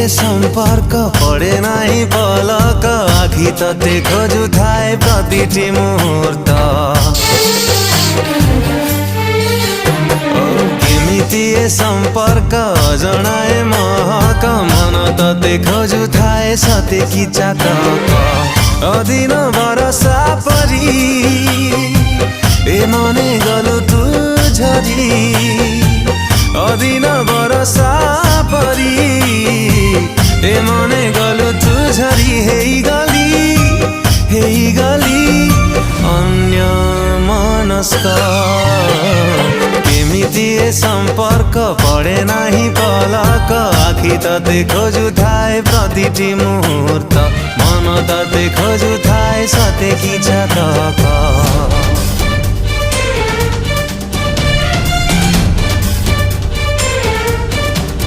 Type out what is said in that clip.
संपर्क पड़े नाही पलक आखि तते खोजु थाए प्रतिटी मुहूर्त केमिति संपर्क अजणाए महक मन तते खोजु थाए सते कि चातक अदिन बरसा परी ए मने गलु तू झरी अदिन बरसा परी ए मने गलु तू झरी हेई गली अन्य मनस्क केमिति संपर्क पड़े नाही पलक आखि तते खोजु थाए प्रतिटी मुहूर्त मन तते खोजु थाए सते कि चातक।